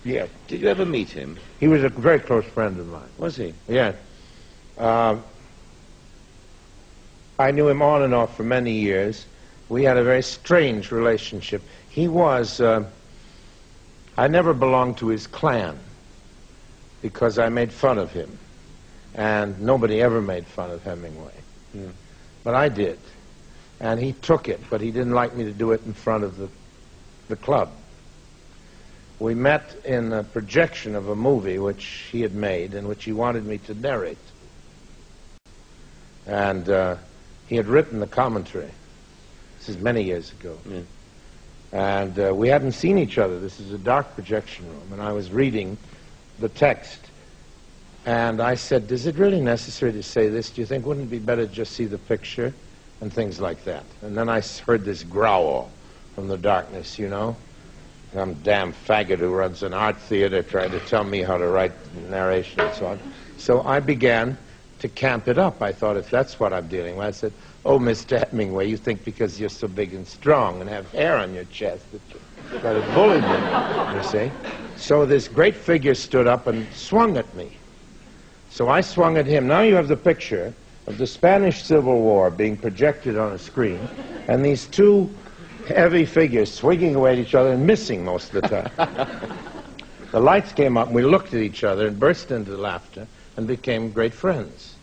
Yeah. Did you ever meet him? He was a very close friend of mine. Was he? Yeah. I knew him on and off for many years. We had a very strange relationship. He was, I never belonged to his clan because I made fun of him. And nobody ever made fun of Hemingway. Yeah. But I did. And he took it, but he didn't like me to do it in front of the club. We met in a projection of a movie which he had made and which he wanted me to narrate. And he had written the commentary. This is many years ago. Yeah. And we hadn't seen each other. This is a dark projection room, and I was reading the text. And I said, is it really necessary to say this? Do you think wouldn't it be better to just see the picture? And things like that. And then I heard this growl from the darkness, you know. Some damn faggot who runs an art theater trying to tell me how to write narration and so on. So I began to camp it up. I thought, if that's what I'm dealing with, I said, oh, Mr. Hemingway, you think because you're so big and strong and have hair on your chest that you've got to bully me, you see. So this great figure stood up and swung at me. So I swung at him. Now you have the picture of the Spanish Civil War being projected on a screen, and these two heavy figures swinging away at each other and missing most of the time. The lights came up, and we looked at each other and burst into laughter and became great friends.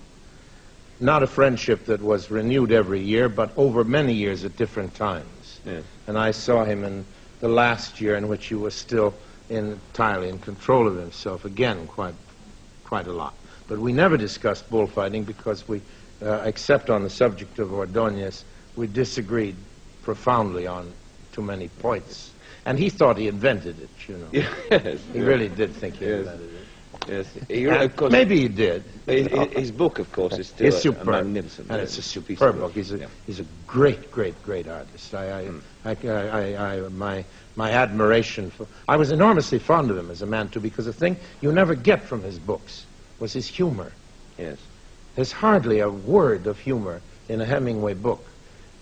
Not a friendship that was renewed every year, but over many years at different times. Yes. And I saw him in the last year in which he was still entirely in control of himself, again, quite a lot. But we never discussed bullfighting because we, except on the subject of Ordóñez, we disagreed profoundly on too many points. And he thought he invented it, you know. Yes. He really did think he invented it. Yes. He, of course, maybe he did. His book, of course, is still it's superb. a magnificent and it's a superb book. He's a great, great, great artist. My admiration for... I was enormously fond of him as a man, too, because the thing you never get from his books was his humor. Yes. There's hardly a word of humor in a Hemingway book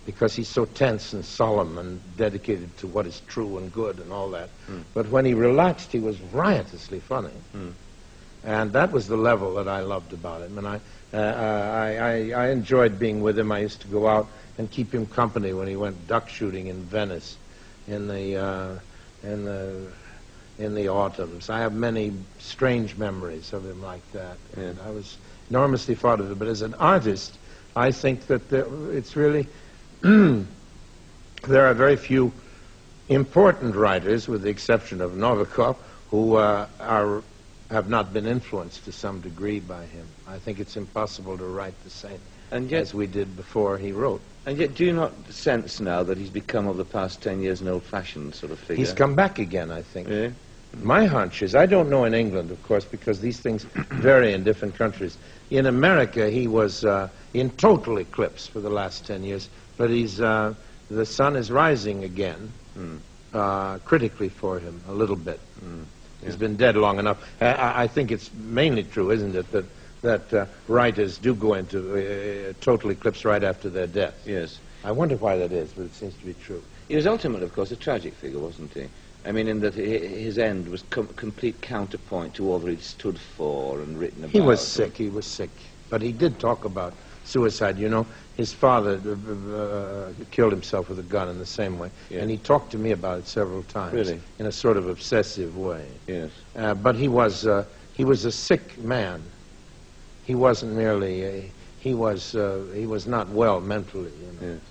because he's so tense and solemn and dedicated to what is true and good and all that. But when he relaxed, he was riotously funny. And that was the level that I loved about him. And I enjoyed being with him. I used to go out and keep him company when he went duck shooting in Venice in the autumns. I have many strange memories of him like that. Yeah. And I was enormously fond of him. But as an artist, I think that it's really... there are very few important writers, with the exception of Novikov, who have not been influenced to some degree by him. I think it's impossible to write the same as we did before he wrote. And yet, do you not sense now that he's become, over the past 10 years, an old-fashioned sort of figure? He's come back again, I think. Yeah. My hunch is, I don't know in England, of course, because these things vary in different countries. In America, he was in total eclipse for the last 10 years, but the sun is rising again, critically for him, a little bit. Yeah. He's been dead long enough. I think it's mainly true, isn't it, that writers do go into total eclipse right after their death. Yes. I wonder why that is, but it seems to be true. He was ultimately, of course, a tragic figure, wasn't he? I mean, in that his end was complete counterpoint to all that he'd stood for and written about. He was sick, but he did talk about suicide. You know, his father killed himself with a gun in the same way, and he talked to me about it several times. Really? In a sort of obsessive way. Yes. But he was a sick man. He wasn't merely he was not well mentally. You know? Yes.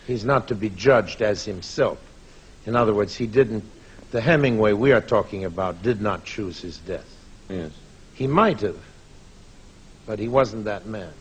He's not to be judged as himself. In other words, the Hemingway we are talking about did not choose his death. Yes. He might have, but he wasn't that man.